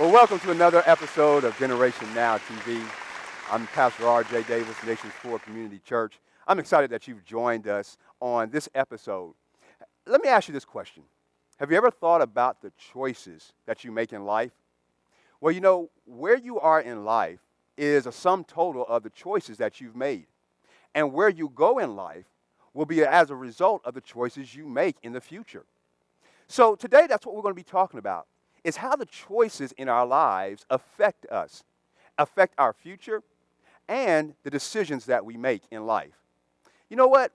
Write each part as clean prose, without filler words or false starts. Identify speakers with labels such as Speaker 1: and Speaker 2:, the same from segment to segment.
Speaker 1: Well, welcome to another episode of Generation Now TV. I'm Pastor R.J. Davis, Nations 4 Community Church. I'm excited that you've joined us on this episode. Let me ask you this question. Have you ever thought about the choices that you make in life? Well, you know, where you are in life is a sum total of the choices that you've made. And where you go in life will be as a result of the choices you make in the future. So today, that's what we're going to be talking about, is how the choices in our lives affect us, affect our future, and the decisions that we make in life. You know what?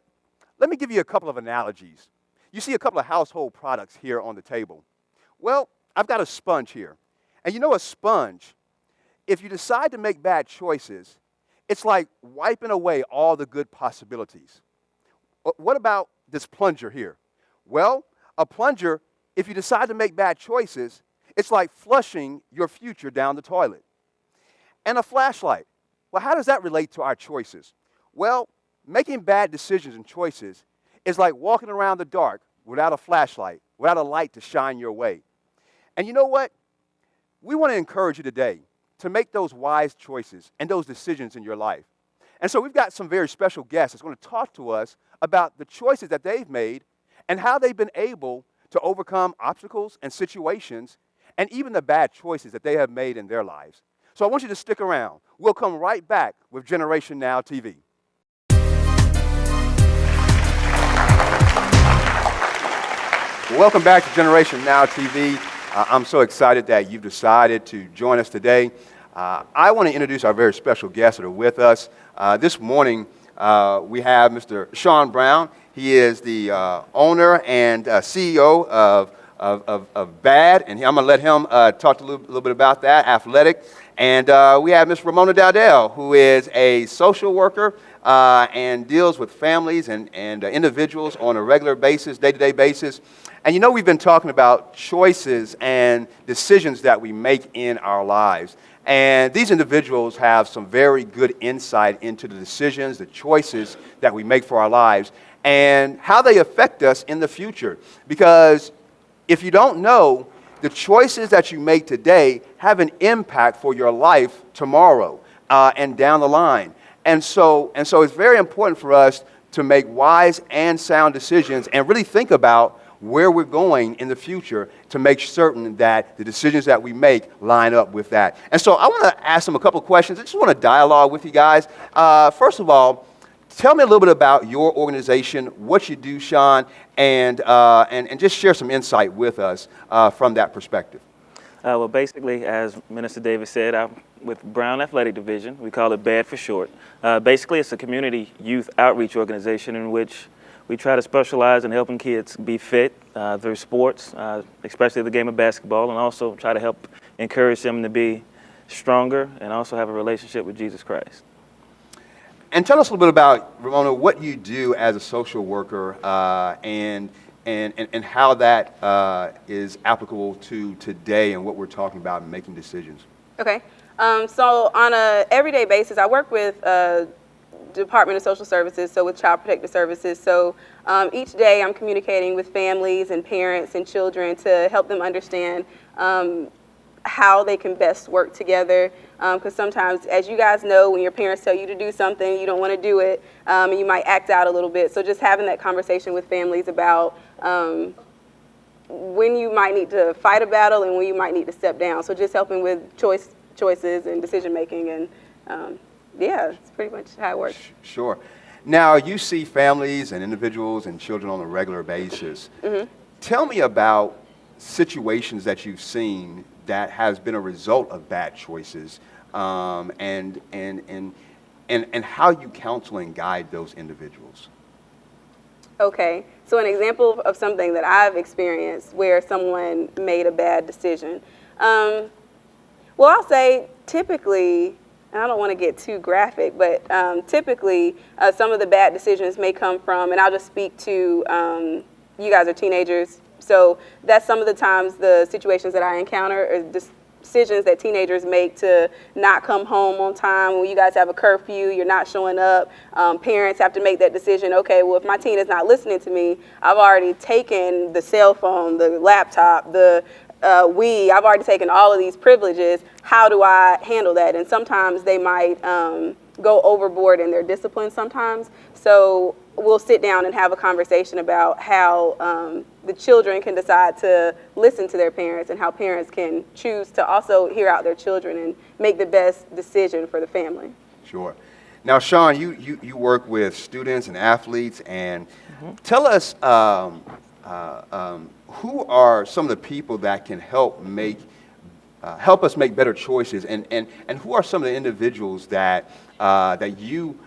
Speaker 1: Let me give you a couple of analogies. You see a couple of household products here on the table. Well, I've got a sponge here. And you know a sponge, if you decide to make bad choices, it's like wiping away all the good possibilities. What about this plunger here? Well, a plunger, if you decide to make bad choices, it's like flushing your future down the toilet. And a flashlight, well, how does that relate to our choices? Well, making bad decisions and choices is like walking around the dark without a flashlight, without a light to shine your way. And you know what? We want to encourage you today to make those wise choices and those decisions in your life. And so we've got some very special guests that's going to talk to us about the choices that they've made and how they've been able to overcome obstacles and situations and even the bad choices that they have made in their lives. So I want you to stick around. We'll come right back with Generation Now TV. Welcome back to Generation Now TV. I'm so excited that you've decided to join us today. I want to introduce our very special guests that are with us. This morning, we have Mr. Sean Brown. He is the owner and CEO of BAD, and I'm going to let him talk a little bit about that, athletic. And we have Ms. Ramona Dowdell, who is a social worker and deals with families and individuals on a regular basis, day-to-day basis. And you know, we've been talking about choices and decisions that we make in our lives. And these individuals have some very good insight into the decisions, the choices that we make for our lives, and how they affect us in the future. Because if you don't know, the choices that you make today have an impact for your life tomorrow and down the line. And so it's very important for us to make wise and sound decisions and really think about where we're going in the future to make certain that the decisions that we make line up with that. And so I want to ask them a couple of questions. I just want to dialogue with you guys. First of all, tell me a little bit about your organization, what you do, Sean, and just share some insight with us from that perspective.
Speaker 2: Well, basically, as Minister Davis said, I'm with Brown Athletic Division. We call it BAD for short. Basically, it's a community youth outreach organization in which we try to specialize in helping kids be fit through sports, especially the game of basketball, and also try to help encourage them to be stronger and also have a relationship with Jesus Christ.
Speaker 1: And tell us a little bit about, Ramona, what you do as a social worker and how that is applicable to today and what we're talking about in making decisions.
Speaker 3: Okay. So on a everyday basis, I work with Department of Social Services, so with Child Protective Services. So each day I'm communicating with families and parents and children to help them understand how they can best work together. Because sometimes, as you guys know, when your parents tell you to do something, you don't want to do it, and you might act out a little bit. So just having that conversation with families about when you might need to fight a battle and when you might need to step down. So just helping with choices and decision making, and yeah, it's pretty much how it works.
Speaker 1: Sure. Now, you see families and individuals and children on a regular basis. Mm-hmm. Tell me about situations that you've seen that has been a result of bad choices, and how you counsel and guide those individuals.
Speaker 3: Okay, so an example of something that I've experienced where someone made a bad decision. Well, I'll say typically, and I don't want to get too graphic, but typically some of the bad decisions may come from, and I'll just speak to, you guys are teenagers, so that's some of the times the situations that I encounter are decisions that teenagers make to not come home on time. When you guys have a curfew, you're not showing up. Parents have to make that decision. Okay, well, if my teen is not listening to me, I've already taken the cell phone, the laptop, the I've already taken all of these privileges. How do I handle that? And sometimes they might go overboard in their discipline sometimes. So we'll sit down and have a conversation about how the children can decide to listen to their parents and how parents can choose to also hear out their children and make the best decision for the family.
Speaker 1: Sure. Now, Sean, you work with students and athletes, and tell us who are some of the people that can help us make better choices, and who are some of the individuals that you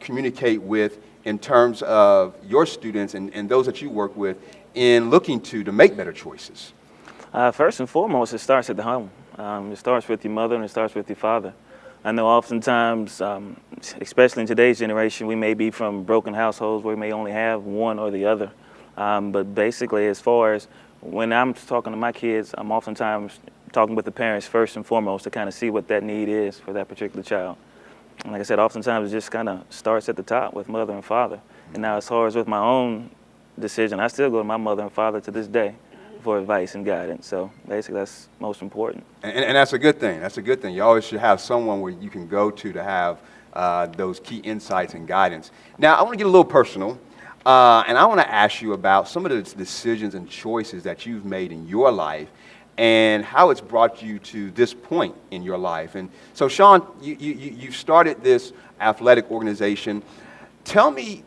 Speaker 1: communicate with in terms of your students and those that you work with in looking to make better choices?
Speaker 2: First and foremost, it starts at the home. It starts with your mother and it starts with your father. I know oftentimes, especially in today's generation, we may be from broken households where we may only have one or the other. But basically, as far as when I'm talking to my kids, I'm oftentimes talking with the parents first and foremost to kind of see what that need is for that particular child. And like I said, oftentimes it just kind of starts at the top with mother and father. And now as far as with my own decision, I still go to my mother and father to this day for advice and guidance. So basically that's most important.
Speaker 1: And that's a good thing. That's a good thing. You always should have someone where you can go to have those key insights and guidance. Now, I want to get a little personal, and I want to ask you about some of the decisions and choices that you've made in your life and how it's brought you to this point in your life. And so, Sean, you've started this athletic organization. Tell me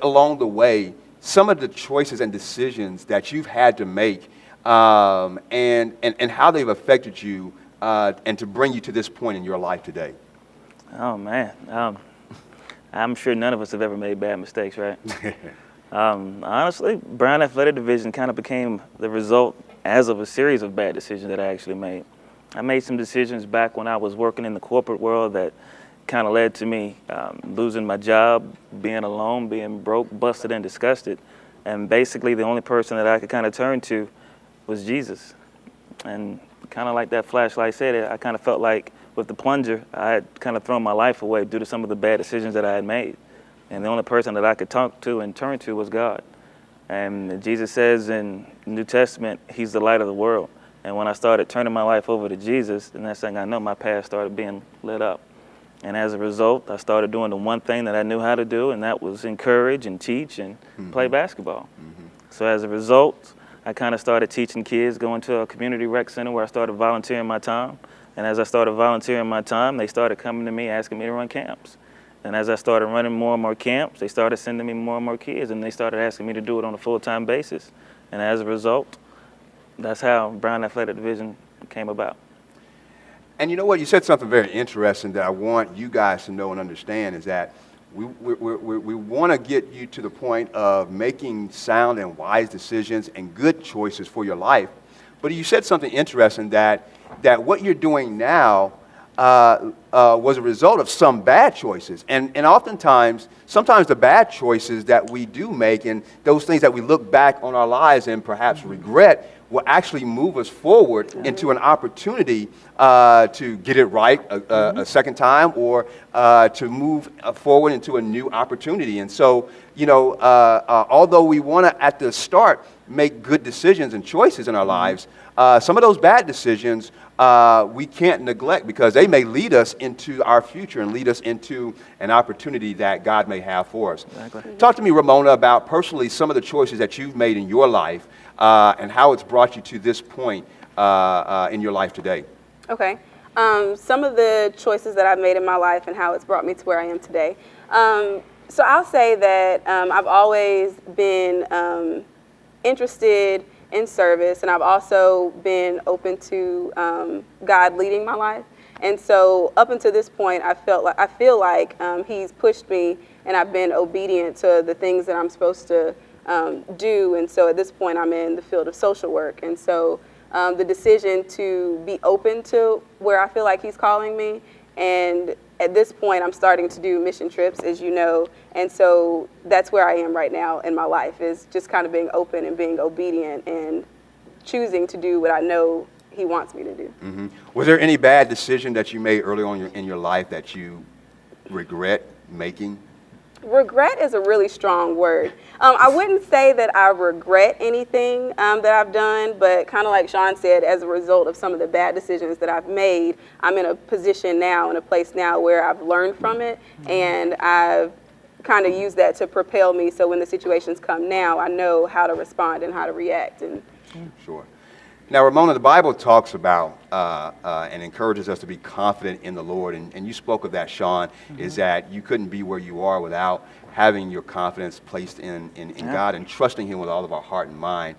Speaker 1: along the way some of the choices and decisions that you've had to make and how they've affected you and to bring you to this point in your life today.
Speaker 2: Oh, man. I'm sure none of us have ever made bad mistakes, right? Honestly, Brown Athletic Division kind of became the result as of a series of bad decisions that I actually made. I made some decisions back when I was working in the corporate world that kind of led to me losing my job, being alone, being broke, busted, and disgusted. And basically the only person that I could kind of turn to was Jesus. And kind of like that flashlight said, I kind of felt like with the plunger, I had kind of thrown my life away due to some of the bad decisions that I had made. And the only person that I could talk to and turn to was God. And Jesus says in the New Testament, he's the light of the world. And when I started turning my life over to Jesus, the next thing I know, my path started being lit up. And as a result, I started doing the one thing that I knew how to do, and that was encourage and teach and play basketball. So as a result, I kind of started teaching kids, going to a community rec center where I started volunteering my time. And as I started volunteering my time, they started coming to me asking me to run camps. And as I started running more and more camps, they started sending me more and more kids, and they started asking me to do it on a full-time basis. And as a result, that's how Brown Athletic Division came about.
Speaker 1: And you know what? You said something very interesting that I want you guys to know and understand is that we want to get you to the point of making sound and wise decisions and good choices for your life. But you said something interesting that what you're doing now was a result of some bad choices. And oftentimes, sometimes the bad choices that we do make and those things that we look back on our lives and perhaps regret will actually move us forward into an opportunity to get it right a second time or to move forward into a new opportunity. And so, although we want to, at the start, make good decisions and choices in our lives, some of those bad decisions we can't neglect because they may lead us into our future and lead us into an opportunity that God may have for us.
Speaker 2: Exactly.
Speaker 1: Talk to me, Ramona, about personally some of the choices that you've made in your life and how it's brought you to this point in your life today.
Speaker 3: Okay. Some of the choices that I've made in my life and how it's brought me to where I am today. So I'll say that I've always been interested in service, and I've also been open to God leading my life. And so up until this point, I feel like He's pushed me, and I've been obedient to the things that I'm supposed to do. And so at this point, I'm in the field of social work. And so the decision to be open to where I feel like He's calling me, and at this point, I'm starting to do mission trips, as you know, and so that's where I am right now in my life, is just kind of being open and being obedient and choosing to do what I know He wants me to do.
Speaker 1: Mm-hmm. Was there any bad decision that you made early on in your life that you regret making?
Speaker 3: Regret is a really strong word. I wouldn't say that I regret anything that I've done, but kind of like Sean said, as a result of some of the bad decisions that I've made, I'm in a position now, in a place now where I've learned from it, and I've kind of used that to propel me. So when the situations come now, I know how to respond and how to react. And
Speaker 1: Sure. Now, Ramona, the Bible talks about and encourages us to be confident in the Lord, and you spoke of that, Sean, is that you couldn't be where you are without having your confidence placed in God and trusting Him with all of our heart and mind.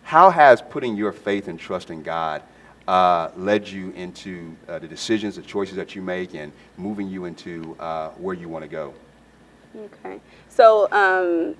Speaker 1: How has putting your faith and trust in God led you into the decisions, the choices that you make, and moving you into where you want to go?
Speaker 3: okay, so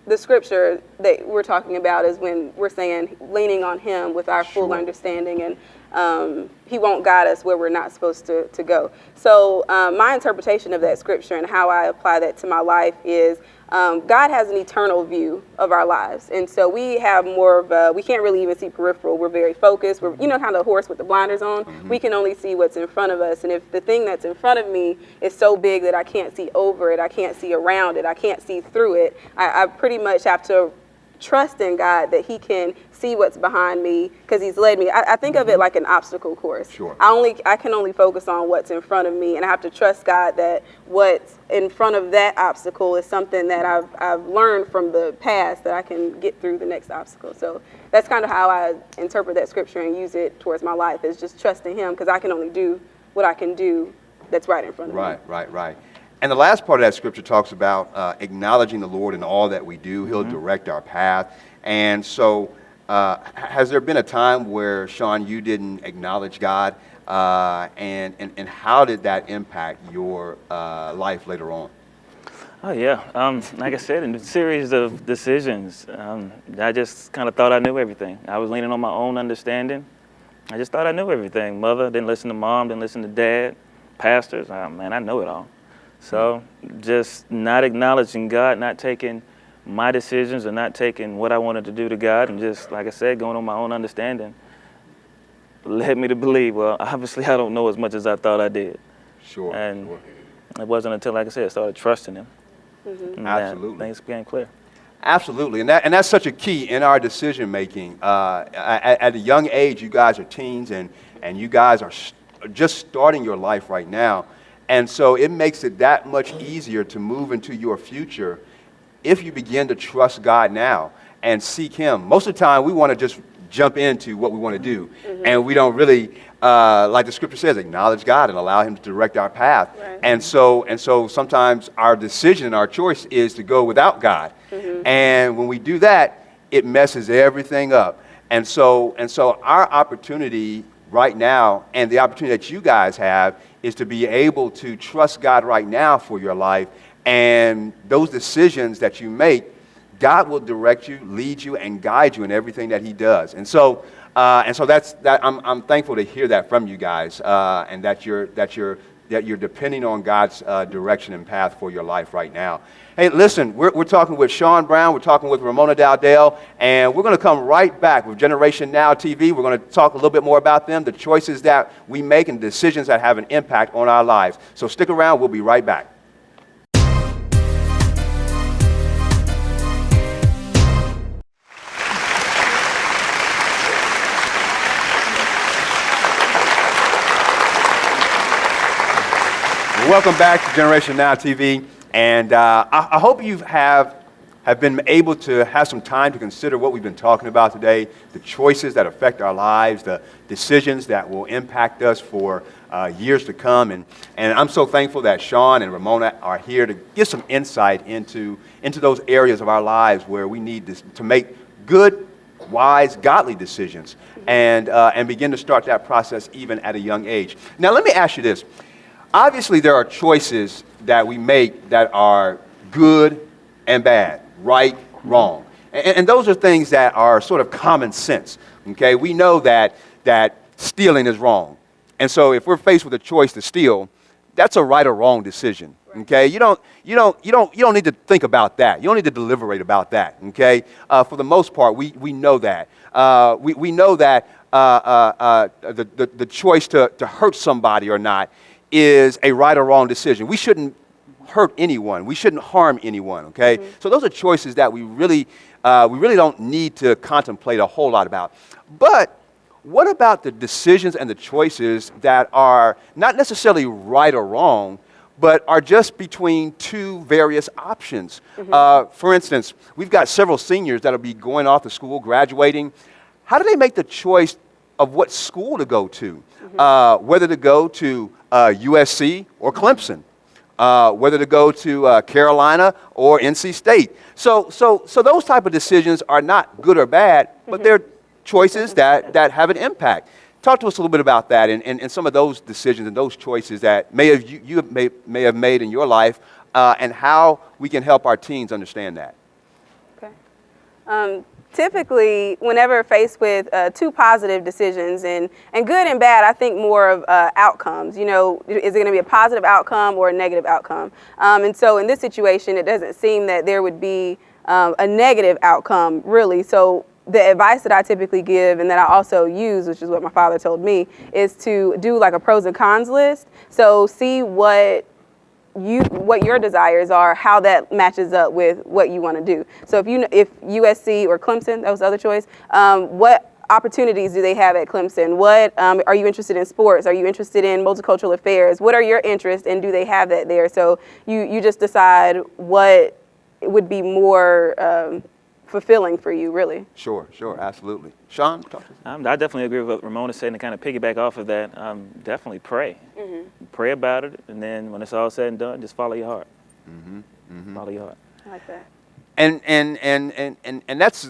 Speaker 3: the scripture that we're talking about is when we're saying leaning on Him with our full
Speaker 1: Sure.
Speaker 3: understanding, and He won't guide us where we're not supposed to go. So my interpretation of that scripture and how I apply that to my life is God has an eternal view of our lives. And so we have more of a, we can't really even see peripheral. We're very focused. We're, you know, kind of a horse with the blinders on. We can only see what's in front of us. And if the thing that's in front of me is so big that I can't see over it, I can't see around it, I can't see through it, I pretty much have to trust in God that He can see what's behind me because He's led me. I think of it like an obstacle course.
Speaker 1: Sure.
Speaker 3: I can only focus on what's in front of me, and I have to trust God that what's in front of that obstacle is something that I've learned from the past that I can get through the next obstacle. So that's kind of how I interpret that scripture and use it towards my life, is just trusting Him because I can only do what I can do that's right in front of me.
Speaker 1: Right. And the last part of that scripture talks about acknowledging the Lord in all that we do. He'll direct our path. And so has there been a time where, Sean, you didn't acknowledge God? And how did that impact your life later on?
Speaker 2: Oh yeah, like I said, in a series of decisions, I just kind of thought I knew everything. I was leaning on my own understanding. I just thought I knew everything. Mother didn't listen to mom, didn't listen to dad, pastors. Man, I know it all. So just not acknowledging God, not taking my decisions or not taking what I wanted to do to God, and just, like I said, going on my own understanding led me to believe, well, obviously I don't know as much as I thought I did.
Speaker 1: Sure.
Speaker 2: And
Speaker 1: sure.
Speaker 2: it wasn't until, like I said, I started trusting Him. And
Speaker 1: Absolutely.
Speaker 2: things became clear.
Speaker 1: Absolutely, and that's such a key in our decision making. At a young age, you guys are teens, and you guys are just starting your life right now, and so it makes it that much easier to move into your future if you begin to trust God now and seek Him. Most of the time, we want to just jump into what we want to do, and we don't really, like the scripture says, acknowledge God and allow Him to direct our path.
Speaker 3: Right.
Speaker 1: And so sometimes our decision and our choice is to go without God. And when we do that, it messes everything up. And so our opportunity right now, and the opportunity that you guys have, is to be able to trust God right now for your life. And those decisions that you make, God will direct you, lead you, and guide you in everything that He does. And so that's that. I'm thankful to hear that from you guys, and that you're depending on God's direction and path for your life right now. Hey, listen, we're talking with Sean Brown, we're talking with Ramona Dowdell, and we're going to come right back with Generation Now TV. We're going to talk a little bit more about them, the choices that we make, and decisions that have an impact on our lives. So stick around, we'll be right back. Welcome back to Generation Now TV, and I hope you have been able to have some time to consider what we've been talking about today, the choices that affect our lives, the decisions that will impact us for years to come, and I'm so thankful that Sean and Ramona are here to give some insight into those areas of our lives where we need to make good, wise, godly decisions, and begin to start that process even at a young age. Now, let me ask you this. Obviously, there are choices that we make that are good and bad, right, wrong. And those are things that are sort of common sense, okay? We know that stealing is wrong. And so if we're faced with a choice to steal, that's a right or wrong decision, okay? You don't need to think about that. You don't need to deliberate about that, okay? For the most part, we know that. We know that the choice to hurt somebody or not is a right or wrong decision. We shouldn't hurt anyone. We shouldn't harm anyone, okay? So those are choices that we really don't need to contemplate a whole lot about. But what about the decisions and the choices that are not necessarily right or wrong, but are just between two various options? For instance, we've got several seniors that'll be going off to school, graduating. How do they make the choice of what school to go to? Whether to go to USC or Clemson? Whether to go to Carolina or NC State. So those type of decisions are not good or bad, but they're choices that have an impact. Talk to us a little bit about that and some of those decisions and those choices that you may have made in your life, and how we can help our teens understand that.
Speaker 3: Okay. Typically, whenever faced with two positive decisions, and good and bad, I think more of outcomes. You know, is it going to be a positive outcome or a negative outcome? And so in this situation, it doesn't seem that there would be a negative outcome, really. So the advice that I typically give and that I also use, which is what my father told me, is to do like a pros and cons list. So see what your desires are, how that matches up with what you want to do. So if USC or Clemson, that was the other choice, what opportunities do they have at Clemson? What are you interested in sports? Are you interested in multicultural affairs? What are your interests, and do they have that there? So you just decide what would be more fulfilling for you, really.
Speaker 1: Sure, absolutely. Sean, talk to us.
Speaker 2: I definitely agree with what Ramona said, and to kind of piggyback off of that, definitely pray. Pray about it, and then when it's all said and done, just follow your heart. Follow your heart.
Speaker 3: I like that.
Speaker 1: And that's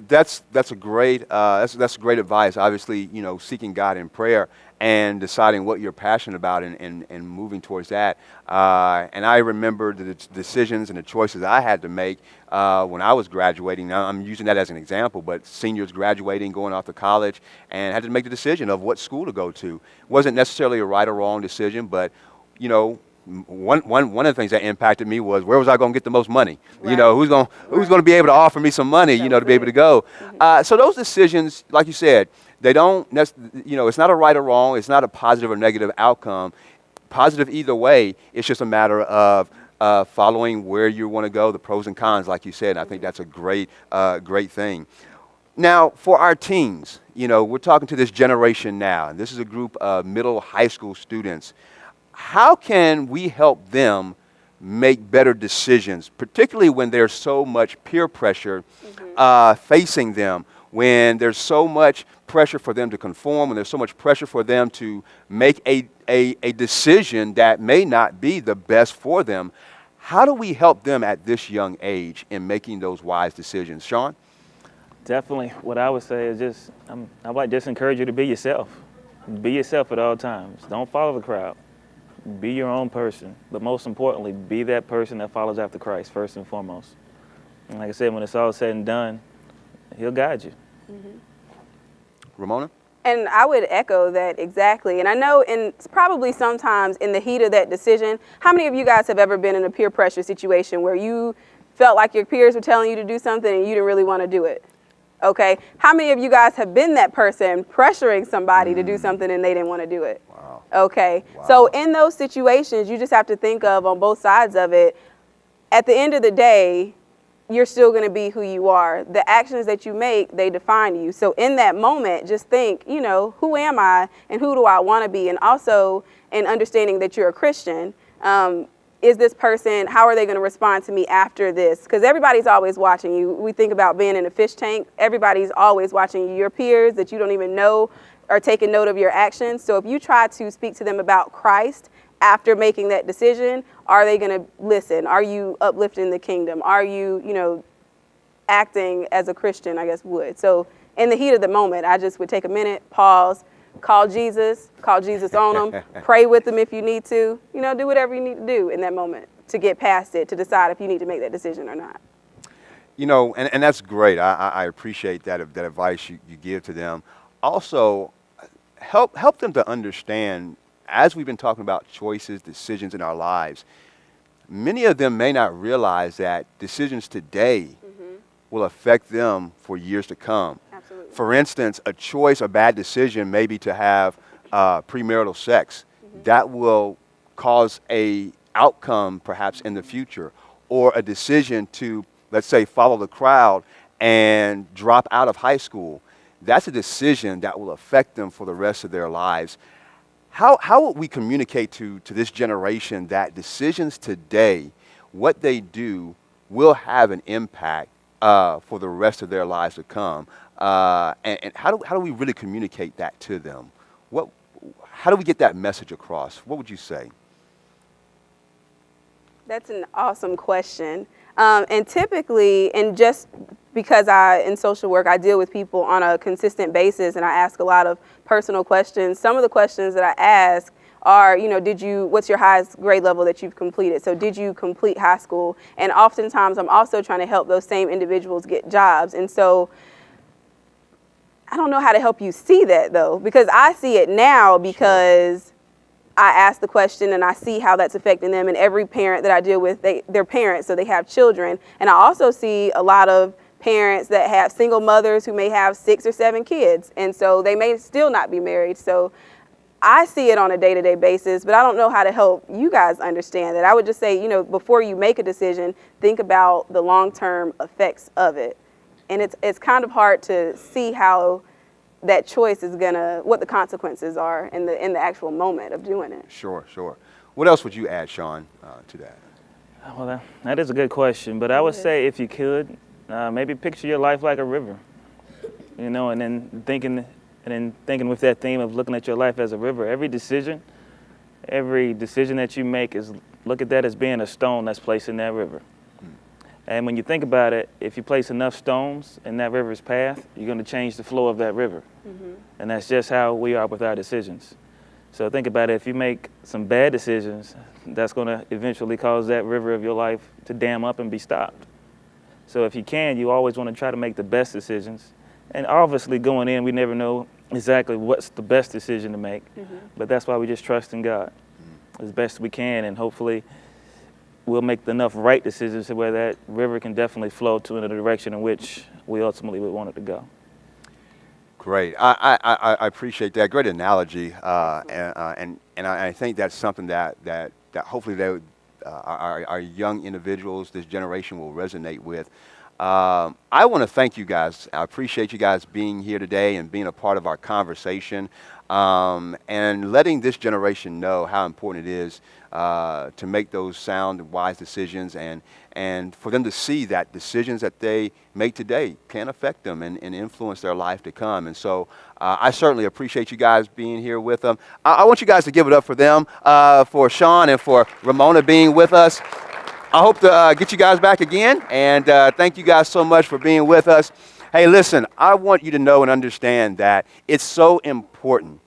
Speaker 1: a great that's great advice. Obviously, you know, seeking God in prayer and deciding what you're passionate about and moving towards that. And I remember the decisions and the choices I had to make when I was graduating. Now, I'm using that as an example, but seniors graduating, going off to college, and had to make the decision of what school to go to. Wasn't necessarily a right or wrong decision, but, you know, one of the things that impacted me was, where was I going to get the most money? Right. You know, who's going to be able to offer me some money, you know, to be able to go. So those decisions, like you said, they don't, you know, it's not a right or wrong. It's not a positive or negative outcome. Positive either way. It's just a matter of following where you want to go, the pros and cons, like you said. And I think that's a great thing. Now, for our teens, you know, we're talking to this generation now, and this is a group of middle high school students. How can we help them make better decisions, particularly when there's so much peer pressure facing them, when there's so much pressure for them to conform, when there's so much pressure for them to make a decision that may not be the best for them? How do we help them at this young age in making those wise decisions? Sean?
Speaker 2: Definitely. What I would say is just, I might just encourage you to be yourself. Be yourself at all times. Don't follow the crowd. Be your own person, but most importantly, be that person that follows after Christ first and foremost. And like I said, when it's all said and done, He'll guide you.
Speaker 1: Ramona?
Speaker 3: And I would echo that exactly. And I know probably sometimes in the heat of that decision, how many of you guys have ever been in a peer pressure situation where you felt like your peers were telling you to do something and you didn't really want to do it? Okay. How many of you guys have been that person pressuring somebody to do something and they didn't want to do it?
Speaker 1: Wow.
Speaker 3: Okay.
Speaker 1: Wow.
Speaker 3: So in those situations, you just have to think of, on both sides of it, at the end of the day, you're still going to be who you are. The actions that you make, they define you. So in that moment, just think, you know, who am I and who do I want to be? And also in understanding that you're a Christian, is this person, how are they going to respond to me after this? Because everybody's always watching you. We think about being in a fish tank. Everybody's always watching you. Your peers that you don't even know are taking note of your actions. So if you try to speak to them about Christ after making that decision, are they going to listen? Are you uplifting the kingdom? Are you, you know, acting as a Christian, I guess, would? So in the heat of the moment, I just would take a minute, pause, call Jesus on them, pray with them if you need to, you know, do whatever you need to do in that moment to get past it, to decide if you need to make that decision or not.
Speaker 1: You know, and that's great. I appreciate that advice you give to them. Also, help them to understand, as we've been talking about choices, decisions in our lives, many of them may not realize that decisions today will affect them for years to come.
Speaker 3: Absolutely.
Speaker 1: For instance, a bad decision may be to have premarital sex. That will cause a outcome perhaps in the future, or a decision to, let's say, follow the crowd and drop out of high school, that's a decision that will affect them for the rest of their lives. How would we communicate to this generation that decisions today, what they do, will have an impact for the rest of their lives to come? And how do we really communicate that to them? How do we get that message across? What would you say?
Speaker 3: That's an awesome question. And typically, and just because in social work, I deal with people on a consistent basis and I ask a lot of personal questions. Some of the questions that I ask are, what's your highest grade level that you've completed? So did you complete high school? And oftentimes I'm also trying to help those same individuals get jobs. And so I don't know how to help you see that though, because I see it now because I ask the question and I see how that's affecting them. And every parent that I deal with, they're parents, so they have children. And I also see a lot of parents that have single mothers who may have 6 or 7 kids. And so they may still not be married. So I see it on a day-to-day basis, but I don't know how to help you guys understand that. I would just say, before you make a decision, think about the long-term effects of it. And it's kind of hard to see how that choice is what the consequences are in the actual moment of doing it.
Speaker 1: Sure. What else would you add, Sean, to that?
Speaker 2: Well, that is a good question, but I would say if you could, maybe picture your life like a river, and then thinking with that theme of looking at your life as a river. Every decision that you make look at that as being a stone that's placed in that river. And when you think about it, if you place enough stones in that river's path, you're going to change the flow of that river. Mm-hmm. And that's just how we are with our decisions. So think about it. If you make some bad decisions, that's going to eventually cause that river of your life to dam up and be stopped. So if you can, you always want to try to make the best decisions. And obviously going in, we never know exactly what's the best decision to make. Mm-hmm. But that's why we just trust in God as best we can, and hopefully we'll make enough right decisions to where that river can definitely flow in the direction in which we ultimately would want it to go. Great.
Speaker 1: I appreciate that. Great analogy. And I think that's something that hopefully our young individuals, this generation, will resonate with. I want to thank you guys. I appreciate you guys being here today and being a part of our conversation, and letting this generation know how important it is to make those sound and wise decisions, and for them to see that decisions that they make today can affect them and influence their life to come. And so I certainly appreciate you guys being here with them. I want you guys to give it up for them, for Sean and for Ramona being with us. I hope to get you guys back again, and thank you guys so much for being with us. Hey, listen, I want you to know and understand that it's so important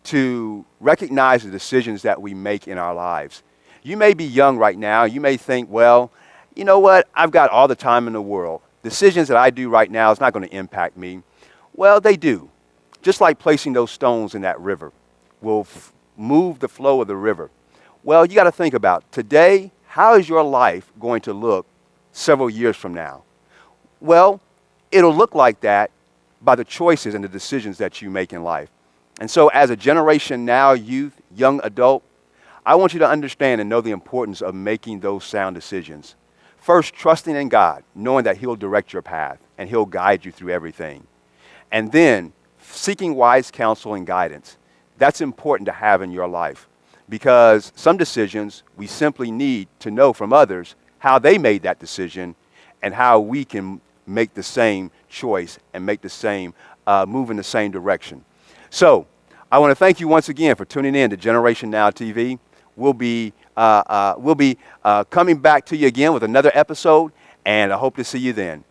Speaker 1: to recognize the decisions that we make in our lives. You may be young right now. You may think, well, you know what? I've got all the time in the world. Decisions that I do right now is not going to impact me. Well, they do. Just like placing those stones in that river will move the flow of the river. Well, you got to think about today, how is your life going to look several years from now? Well, it'll look like that by the choices and the decisions that you make in life. And so as a Generation Now youth, young adult, I want you to understand and know the importance of making those sound decisions. First, trusting in God, knowing that He'll direct your path and He'll guide you through everything. And then seeking wise counsel and guidance. That's important to have in your life, because some decisions we simply need to know from others how they made that decision and how we can make the same choice and make the same move in the same direction. So I want to thank you once again for tuning in to Generation Now TV. We'll be coming back to you again with another episode, and I hope to see you then.